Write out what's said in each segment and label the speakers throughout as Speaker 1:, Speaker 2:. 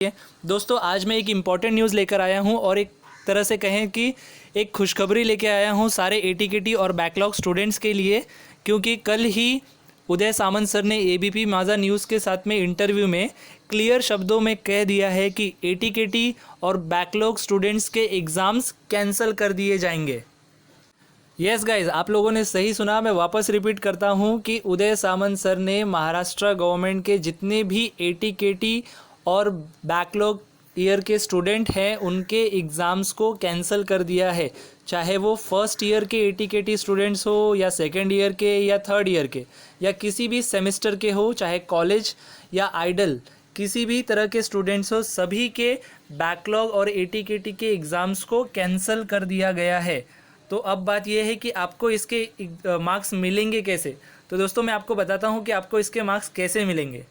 Speaker 1: दोस्तों आज मैं एक इम्पॉर्टेंट न्यूज़ लेकर आया हूं और एक तरह से कहें कि एक खुशखबरी लेके आया हूं सारे एटीकेटी और बैकलॉग स्टूडेंट्स के लिए, क्योंकि कल ही उदय सामंत सर ने एबीपी माझा न्यूज़ के साथ में इंटरव्यू में क्लियर शब्दों में कह दिया है कि एटीकेटी और बैकलॉग स्टूडेंट्स के एग्ज़ाम्स कैंसिल कर दिए जाएंगे। यस गाइज, आप लोगों ने सही सुना। मैं वापस रिपीट करता हूं कि उदय सामंत सर ने महाराष्ट्र गवर्नमेंट के जितने भी एटीकेटी और बैकलॉग ईयर के स्टूडेंट हैं उनके एग्ज़ाम्स को कैंसिल कर दिया है। चाहे वो फर्स्ट ईयर के एटीकेटी स्टूडेंट्स हो या सेकेंड ईयर के या थर्ड ईयर के या किसी भी सेमेस्टर के हो, चाहे कॉलेज या आइडल किसी भी तरह के स्टूडेंट्स हो, सभी के बैकलॉग और एटीकेटी के एग्ज़ाम्स को कैंसिल कर दिया गया है। तो अब बात यह है कि आपको इसके मार्क्स मिलेंगे कैसे। तो दोस्तों मैं आपको बताता हूं कि आपको इसके मार्क्स कैसे मिलेंगे।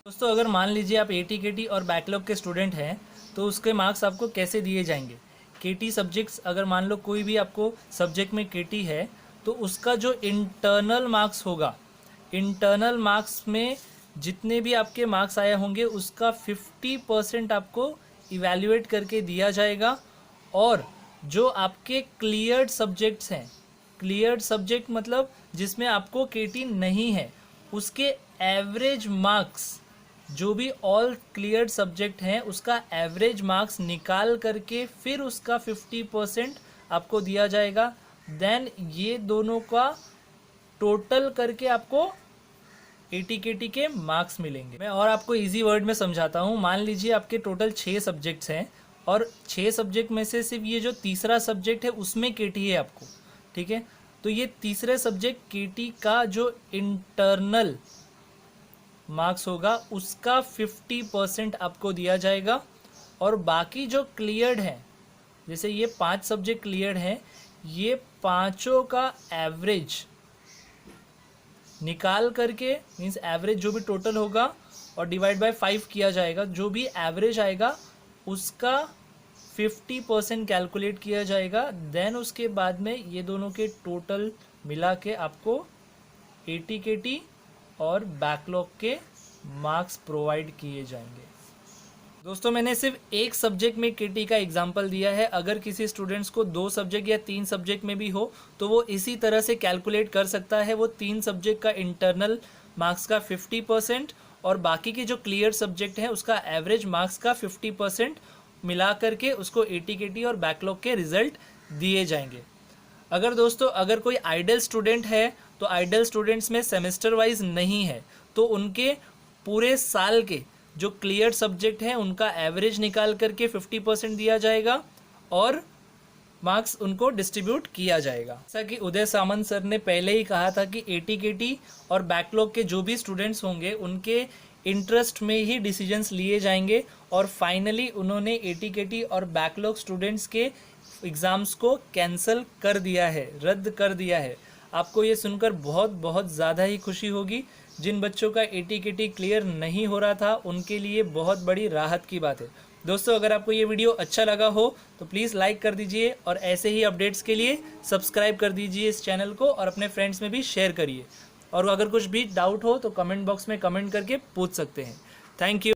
Speaker 1: दोस्तों अगर मान लीजिए आप एटीकेटी और बैकलॉग के स्टूडेंट हैं तो उसके मार्क्स आपको कैसे दिए जाएंगे। केटी सब्जेक्ट्स, अगर मान लो कोई भी आपको सब्जेक्ट में केटी है तो उसका जो इंटरनल मार्क्स होगा, इंटरनल मार्क्स में जितने भी आपके मार्क्स आए होंगे उसका 50% आपको इवैल्यूएट करके दिया जाएगा। और जो आपके क्लियर्ड सब्जेक्ट्स हैं, क्लियर्ड सब्जेक्ट मतलब जिसमें आपको केटी नहीं है, उसके एवरेज मार्क्स, जो भी ऑल क्लियर्ड सब्जेक्ट हैं उसका एवरेज मार्क्स निकाल करके फिर उसका 50% आपको दिया जाएगा। देन ये दोनों का टोटल करके आपको एटीकेटी के मार्क्स मिलेंगे। मैं और आपको इजी वर्ड में समझाता हूँ। मान लीजिए आपके टोटल 6 सब्जेक्ट्स हैं और 6 सब्जेक्ट में से सिर्फ ये जो तीसरा सब्जेक्ट है उसमें केटी है आपको, ठीक है। तो ये तीसरे सब्जेक्ट केटी का जो इंटरनल मार्क्स होगा उसका 50% आपको दिया जाएगा। और बाकी जो क्लियर्ड है, जैसे ये 5 सब्जेक्ट क्लियर्ड हैं, ये पांचों का एवरेज निकाल करके, मीन्स एवरेज जो भी टोटल होगा और डिवाइड बाय 5 किया जाएगा, जो भी एवरेज आएगा उसका 50% कैलकुलेट किया जाएगा। देन उसके बाद में ये दोनों के टोटल मिला के आपको एटीकेटी और बैकलॉग के मार्क्स प्रोवाइड किए जाएंगे। दोस्तों मैंने सिर्फ एक सब्जेक्ट में केटी का एग्जाम्पल दिया है। अगर किसी स्टूडेंट्स को 2 सब्जेक्ट या 3 सब्जेक्ट में भी हो तो वो इसी तरह से कैलकुलेट कर सकता है। वो 3 सब्जेक्ट का इंटरनल मार्क्स का 50% और बाकी के जो क्लियर सब्जेक्ट हैं उसका एवरेज मार्क्स का 50% मिला करके उसको एटीकेटी और बैकलॉग के रिजल्ट दिए जाएंगे। अगर दोस्तों अगर कोई आइडल स्टूडेंट है तो आइडल स्टूडेंट्स में सेमेस्टर वाइज नहीं है तो उनके पूरे साल के जो क्लियर सब्जेक्ट हैं उनका एवरेज निकाल करके 50% दिया जाएगा और मार्क्स उनको डिस्ट्रीब्यूट किया जाएगा। जैसा कि उदय सामंत सर ने पहले ही कहा था कि एटीकेटी और बैकलॉग के जो भी स्टूडेंट्स होंगे उनके इंटरेस्ट में ही डिसीजंस लिए जाएंगे और फाइनली उन्होंने एटीकेटी और बैकलॉग स्टूडेंट्स के एग्ज़ाम्स को कैंसिल कर दिया है, रद्द कर दिया है। आपको ये सुनकर बहुत बहुत ज़्यादा ही खुशी होगी। जिन बच्चों का एटीकेटी क्लियर नहीं हो रहा था उनके लिए बहुत बड़ी राहत की बात है। दोस्तों अगर आपको ये वीडियो अच्छा लगा हो तो प्लीज़ लाइक कर दीजिए और ऐसे ही अपडेट्स के लिए सब्सक्राइब कर दीजिए इस चैनल को और अपने फ्रेंड्स में भी शेयर करिए। और अगर कुछ भी डाउट हो तो कमेंट बॉक्स में कमेंट करके पूछ सकते हैं। Thank you.